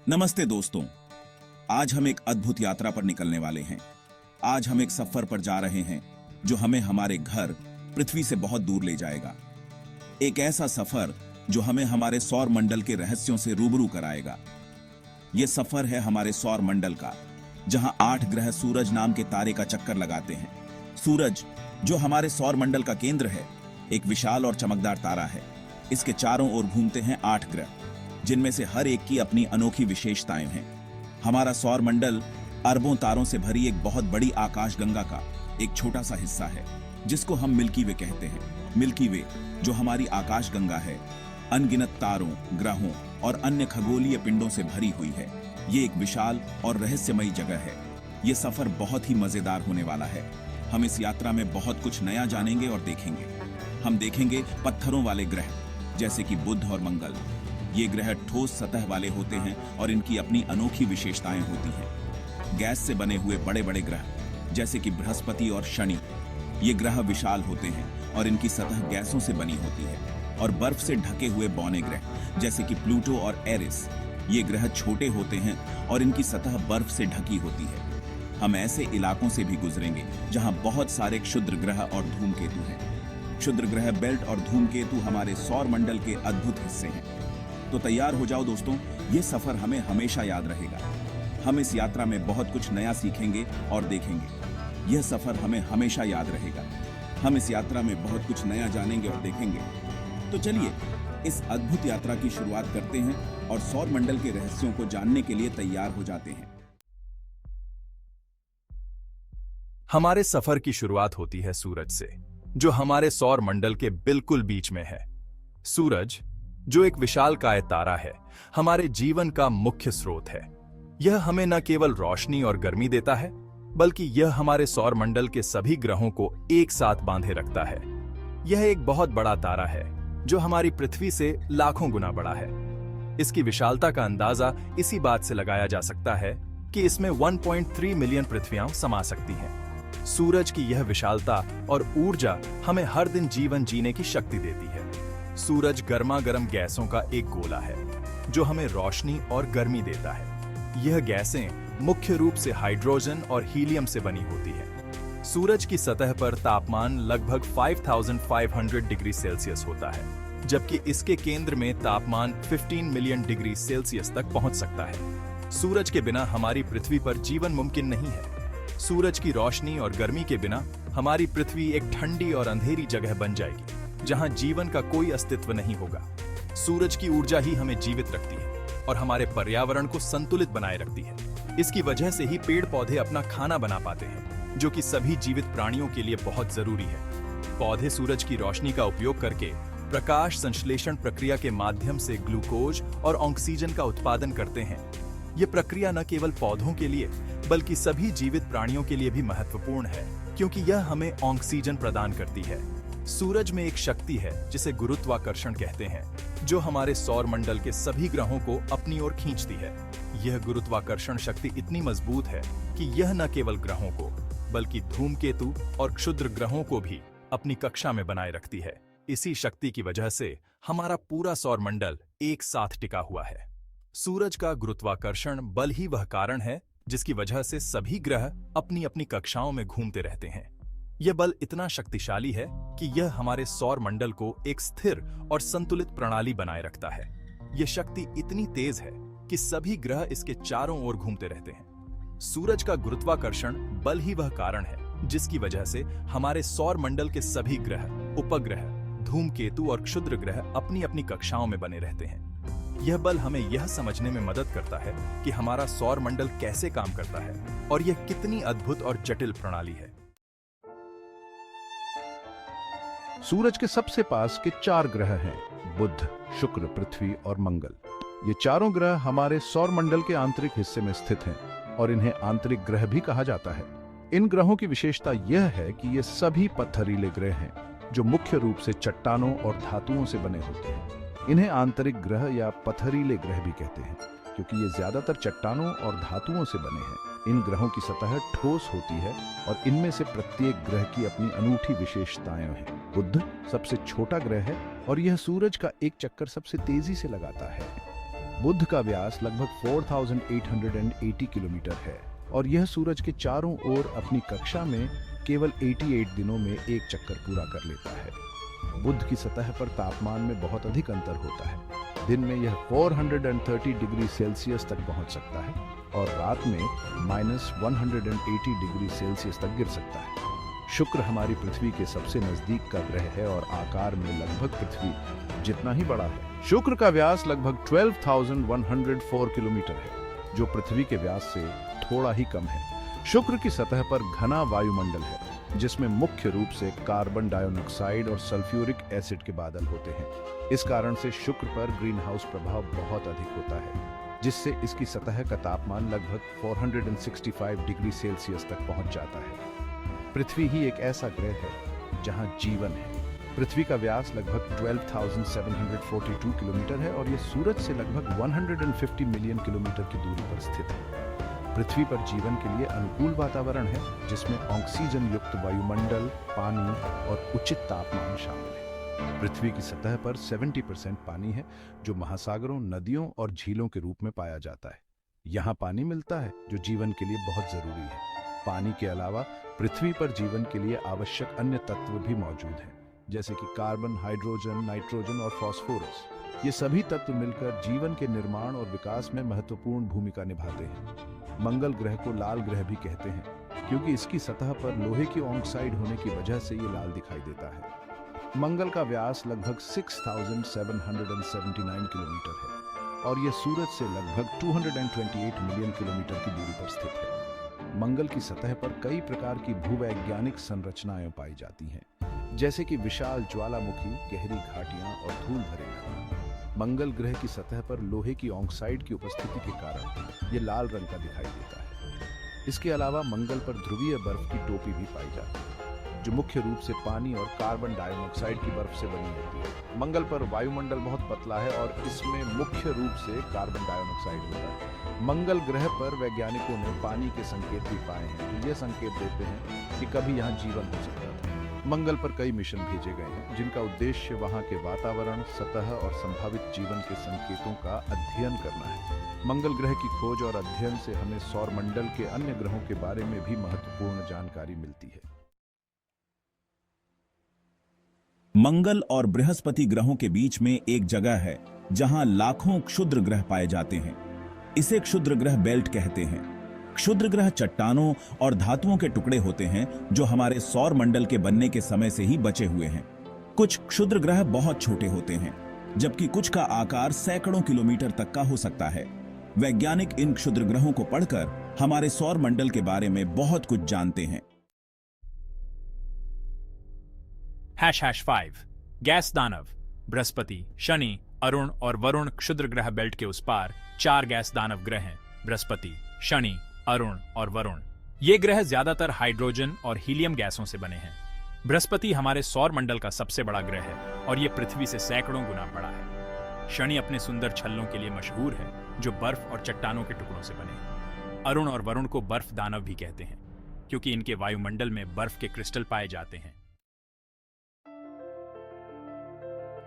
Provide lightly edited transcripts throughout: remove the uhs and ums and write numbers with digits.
नमस्ते दोस्तों। आज हम एक अद्भुत यात्रा पर निकलने वाले हैं। आज हम एक सफर पर जा रहे हैं जो हमें हमारे घर पृथ्वी से बहुत दूर ले जाएगा। एक ऐसा सफर जो हमें हमारे सौर मंडल के रहस्यों से रूबरू कराएगा। यह सफर है हमारे सौर मंडल का, जहां 8 ग्रह सूरज नाम के तारे का चक्कर लगाते हैं। सूरज, जो हमारे सौर मंडल का केंद्र है, एक विशाल और चमकदार तारा है। इसके चारों ओर घूमते हैं 8 ग्रह, जिनमें से हर एक की अपनी अनोखी विशेषताएं हैं। हमारा सौर मंडल अरबों तारों से भरी एक बहुत बड़ी आकाशगंगा का एक छोटा सा हिस्सा है, जिसको हम मिल्की वे कहते हैं। मिल्की वे, जो हमारी आकाशगंगा है, अनगिनत तारों, ग्रहों और अन्य खगोलीय पिंडों से भरी हुई है। ये एक विशाल और रहस्यमयी जगह है। ये सफर बहुत ही मजेदार होने वाला है। हम इस यात्रा में बहुत कुछ नया जानेंगे और देखेंगे। हम देखेंगे पत्थरों वाले ग्रह, जैसे कि बुध और मंगल। ये ग्रह ठोस सतह वाले होते हैं और इनकी अपनी अनोखी विशेषताएं होती हैं। गैस से बने हुए बड़े बड़े ग्रह, जैसे कि बृहस्पति और शनि, ये ग्रह विशाल होते हैं और इनकी सतह गैसों से बनी होती है। और बर्फ से ढके हुए बौने ग्रह, जैसे कि प्लूटो और एरिस, ये ग्रह छोटे होते हैं और इनकी सतह बर्फ से ढकी होती है। हम ऐसे इलाकों से भी गुजरेंगे जहां बहुत सारे क्षुद्र ग्रह और धूमकेतु हैं। क्षुद्र ग्रह बेल्ट और धूमकेतु हमारे सौर मंडल के अद्भुत हिस्से हैं। तो तैयार हो जाओ दोस्तों, ये सफर हमें हमेशा याद रहेगा। हम इस यात्रा में बहुत कुछ नया सीखेंगे और देखेंगे। यह सफर हमें हमेशा याद रहेगा। हम इस यात्रा में बहुत कुछ नया जानेंगे और देखेंगे। तो चलिए इस अद्भुत यात्रा की शुरुआत करते हैं और सौर मंडल के रहस्यों को जानने के लिए तैयार हो जाते हैं। हमारे सफर की शुरुआत होती है सूरज से, जो हमारे सौर मंडल के बिल्कुल बीच में है। सूरज, जो एक विशालकाय तारा है, हमारे जीवन का मुख्य स्रोत है। यह हमें न केवल रोशनी और गर्मी देता है, बल्कि यह हमारे सौर मंडल के सभी ग्रहों को एक साथ बांधे रखता है। यह एक बहुत बड़ा तारा है, जो हमारी पृथ्वी से लाखों गुना बड़ा है। इसकी विशालता का अंदाजा इसी बात से लगाया जा सकता है कि इसमें 1.3 मिलियन पृथ्वियां समा सकती हैं। सूरज की यह विशालता और ऊर्जा हमें हर दिन जीवन जीने की शक्ति देती है। सूरज गर्मा गर्म गैसों का एक गोला है, जो हमें रोशनी और गर्मी देता है। यह गैसें मुख्य रूप से हाइड्रोजन और हीलियम से बनी होती है। सूरज की सतह पर तापमान लगभग 5500 डिग्री सेल्सियस होता है, जबकि इसके केंद्र में तापमान 15 मिलियन डिग्री सेल्सियस तक पहुंच सकता है। सूरज के बिना हमारी पृथ्वी पर जीवन मुमकिन नहीं है। सूरज की रोशनी और गर्मी के बिना हमारी पृथ्वी एक ठंडी और अंधेरी जगह बन जाएगी, जहां जीवन का कोई अस्तित्व नहीं होगा। सूरज की ऊर्जा ही हमें जीवित रखती है और हमारे पर्यावरण को संतुलित बनाए रखती है। इसकी वजह से ही पेड़ पौधे अपना खाना बना पाते हैं, जो कि सभी जीवित प्राणियों के लिए बहुत जरूरी है। पौधे सूरज की रोशनी का उपयोग करके प्रकाश संश्लेषण प्रक्रिया के माध्यम से ग्लूकोज और ऑक्सीजन का उत्पादन करते हैं। ये प्रक्रिया न केवल पौधों के लिए, बल्कि सभी जीवित प्राणियों के लिए भी महत्वपूर्ण है, क्योंकि यह हमें ऑक्सीजन प्रदान करती है। सूरज में एक शक्ति है जिसे गुरुत्वाकर्षण कहते हैं, जो हमारे सौर मंडल के सभी ग्रहों को अपनी ओर खींचती है। यह गुरुत्वाकर्षण शक्ति इतनी मजबूत है कि यह न केवल ग्रहों को, बल्कि धूमकेतु और क्षुद्र ग्रहों को भी अपनी कक्षा में बनाए रखती है। इसी शक्ति की वजह से हमारा पूरा सौर मंडल एक साथ टिका हुआ है। सूरज का गुरुत्वाकर्षण बल ही वह कारण है जिसकी वजह से सभी ग्रह अपनी अपनी कक्षाओं में घूमते रहते हैं। यह बल इतना शक्तिशाली है कि यह हमारे सौर मंडल को एक स्थिर और संतुलित प्रणाली बनाए रखता है। यह शक्ति इतनी तेज है कि सभी ग्रह इसके चारों ओर घूमते रहते हैं। सूरज का गुरुत्वाकर्षण बल ही वह कारण है जिसकी वजह से हमारे सौर मंडल के सभी ग्रह, उपग्रह, धूमकेतु और क्षुद्र ग्रह अपनी अपनी कक्षाओं में बने रहते हैं। यह बल हमें यह समझने में मदद करता है कि हमारा सौर मंडल कैसे काम करता है और यह कितनी अद्भुत और जटिल प्रणाली है। सूरज के सबसे पास के 4 ग्रह हैं: बुध, शुक्र, पृथ्वी और मंगल। ये चारों ग्रह हमारे सौर मंडल के आंतरिक हिस्से में स्थित हैं और इन्हें आंतरिक ग्रह भी कहा जाता है। इन ग्रहों की विशेषता यह है कि ये सभी पत्थरीले ग्रह हैं, जो मुख्य रूप से चट्टानों और धातुओं से बने होते हैं। इन्हें आंतरिक ग्रह या पत्थरीले ग्रह भी कहते हैं, क्योंकि ये ज्यादातर चट्टानों और धातुओं से बने हैं। इन ग्रहों की सतह ठोस होती है और इनमें से प्रत्येक ग्रह की अपनी अनूठी विशेषताएं हैं। बुध सबसे छोटा ग्रह है और यह सूरज का एक चक्कर सबसे तेजी से लगाता है। बुध का व्यास लगभग 4880 किलोमीटर है और यह सूरज के चारों ओर अपनी कक्षा में केवल 88 दिनों में एक चक्कर पूरा कर लेता है। बुध की सतह पर तापमान में बहुत अधिक अंतर होता है। दिन में यह 430 डिग्री सेल्सियस तक पहुंच सकता है और रात में -180 डिग्री सेल्सियस तक गिर सकता है। शुक्र हमारी पृथ्वी के सबसे नजदीक का ग्रह है और आकार में लगभग पृथ्वी जितना ही बड़ा है। शुक्र का व्यास लगभग 12,104 किलोमीटर है, जो पृथ्वी के व्यास से थोड़ा ही कम है। शुक्र की सतह पर घना वायुमंडल है, जिसमें मुख्य रूप से कार्बन डाइऑक्साइड और सल्फ्यूरिक एसिड के बादल होते हैं। इस कारण से शुक्र पर ग्रीन हाउस प्रभाव बहुत अधिक होता है, जिससे इसकी सतह का तापमान लगभग 465 डिग्री सेल्सियस तक पहुंच जाता है। पृथ्वी ही एक ऐसा ग्रह है जहां जीवन है। पृथ्वी का व्यास लगभग 12,742 किलोमीटर है और यह सूरज से लगभग 150 मिलियन किलोमीटर की दूरी पर स्थित है। पृथ्वी पर जीवन के लिए अनुकूल वातावरण है, जिसमें ऑक्सीजन युक्त वायुमंडल, पानी और उचित तापमान शामिल है। पृथ्वी की सतह पर 70% पानी है, जो महासागरों, नदियों और झीलों के रूप में पाया जाता है। यहाँ पानी मिलता है, जो जीवन के लिए बहुत जरूरी है। पानी के अलावा पृथ्वी पर जीवन के लिए आवश्यक अन्य तत्व भी मौजूद हैं, जैसे कि कार्बन, हाइड्रोजन, नाइट्रोजन और फास्फोरस। ये सभी तत्व मिलकर जीवन के निर्माण और विकास में महत्वपूर्ण भूमिका निभाते हैं। मंगल ग्रह को लाल ग्रह भी कहते हैं, क्योंकि इसकी सतह पर लोहे की ऑक्साइड होने की वजह से ये लाल दिखाई देता है। मंगल का व्यास लगभग 6,779 किलोमीटर है और यह सूरज से लगभग 228 मिलियन किलोमीटर की दूरी पर स्थित है। मंगल की सतह पर कई प्रकार की भूवैज्ञानिक संरचनाएं पाई जाती हैं, जैसे कि विशाल ज्वालामुखी, गहरी घाटियां और धूल भरे मैदान। मंगल ग्रह की सतह पर लोहे की ऑक्साइड की उपस्थिति के कारण यह लाल रंग का दिखाई देता है। इसके अलावा मंगल पर ध्रुवीय बर्फ की टोपी भी पाई जाती है, जो मुख्य रूप से पानी और कार्बन डाइऑक्साइड की बर्फ से बनी होती है। मंगल पर वायुमंडल बहुत पतला है और इसमें मुख्य रूप से कार्बन डाइऑक्साइड होता है। मंगल ग्रह पर वैज्ञानिकों ने पानी के संकेत भी पाए हैं, जो ये संकेत देते हैं कि कभी यहाँ जीवन हो सकता था। मंगल पर कई मिशन भेजे गए हैं, जिनका उद्देश्य वहाँ के वातावरण, सतह और संभावित जीवन के संकेतों का अध्ययन करना है। मंगल ग्रह की खोज और अध्ययन से हमें सौरमंडल के अन्य ग्रहों के बारे में भी महत्वपूर्ण जानकारी मिलती है। मंगल और बृहस्पति ग्रहों के बीच में एक जगह है जहां लाखों क्षुद्र ग्रह पाए जाते हैं। इसे क्षुद्र ग्रह बेल्ट कहते हैं। क्षुद्र ग्रह चट्टानों और धातुओं के टुकड़े होते हैं, जो हमारे सौर मंडल के बनने के समय से ही बचे हुए हैं। कुछ क्षुद्र ग्रह बहुत छोटे होते हैं, जबकि कुछ का आकार सैकड़ों किलोमीटर तक का हो सकता है। वैज्ञानिक इन क्षुद्र ग्रहों को पढ़कर हमारे सौर मंडल के बारे में बहुत कुछ जानते हैं। #5 गैस दानव, बृहस्पति, शनि, अरुण और वरुण क्षुद्र ग्रह बेल्ट के उस पार 4 गैस दानव ग्रह हैं। बृहस्पति, शनि, अरुण और वरुण। ये ग्रह ज्यादातर हाइड्रोजन और हीलियम गैसों से बने हैं। बृहस्पति हमारे सौर मंडल का सबसे बड़ा ग्रह है और ये पृथ्वी से सैकड़ों गुना बड़ा है। शनि अपने सुंदर छल्लों के लिए मशहूर है, जो बर्फ और चट्टानों के टुकड़ों से बने हैं। अरुण और वरुण को बर्फ दानव भी कहते हैं, क्योंकि इनके वायुमंडल में बर्फ के क्रिस्टल पाए जाते हैं।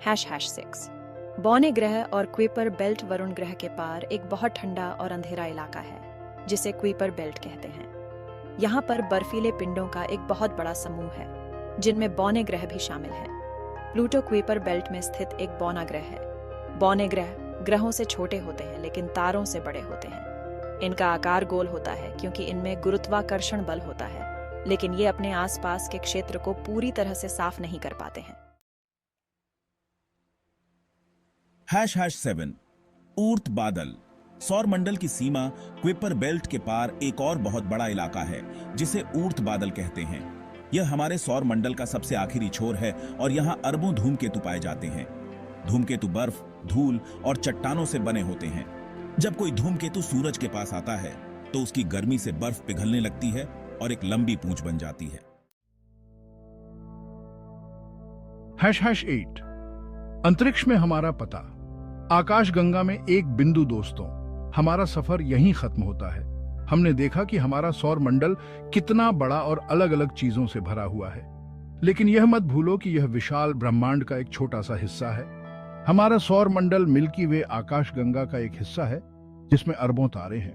#6 बौने ग्रह और क्विपर बेल्ट वरुण ग्रह के पार एक बहुत ठंडा और अंधेरा इलाका है, जिसे क्विपर बेल्ट कहते हैं। यहाँ पर बर्फीले पिंडों का एक बहुत बड़ा समूह है, जिनमें बौने ग्रह भी शामिल हैं। प्लूटो क्विपर बेल्ट में स्थित एक बौना ग्रह है। बौने ग्रह ग्रहों से छोटे होते हैं, लेकिन तारों से बड़े होते हैं। इनका आकार गोल होता है क्योंकि इनमें गुरुत्वाकर्षण बल होता है, लेकिन ये अपने आसपास के क्षेत्र को पूरी तरह से साफ नहीं कर पाते हैं। #7 ऊर्त बादल। सौर मंडल की सीमा क्विपर बेल्ट के पार एक और बहुत बड़ा इलाका है, जिसे ऊर्त बादल कहते हैं। यह हमारे सौर मंडल का सबसे आखिरी छोर है और यहाँ अरबों धूमकेतु पाए जाते हैं। धूमकेतु बर्फ, धूल और चट्टानों से बने होते हैं। जब कोई धूमकेतु सूरज के पास आता है, तो उसकी गर्मी से बर्फ पिघलने लगती है और एक लंबी पूंछ बन जाती है। #8 अंतरिक्ष में हमारा पता। आकाशगंगा में एक बिंदु दोस्तों, हमारा सफर यहीं खत्म होता है। हमने देखा कि हमारा सौर मंडल कितना बड़ा और अलग अलग चीजों से भरा हुआ है, लेकिन यह मत भूलो कि यह विशाल ब्रह्मांड का एक छोटा सा हिस्सा है। हमारा सौर मंडल मिल्की वे आकाशगंगा का एक हिस्सा है जिसमें अरबों तारे हैं।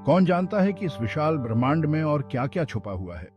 कौन जानता है कि इस विशाल ब्रह्मांड में और क्या क्या छुपा हुआ है।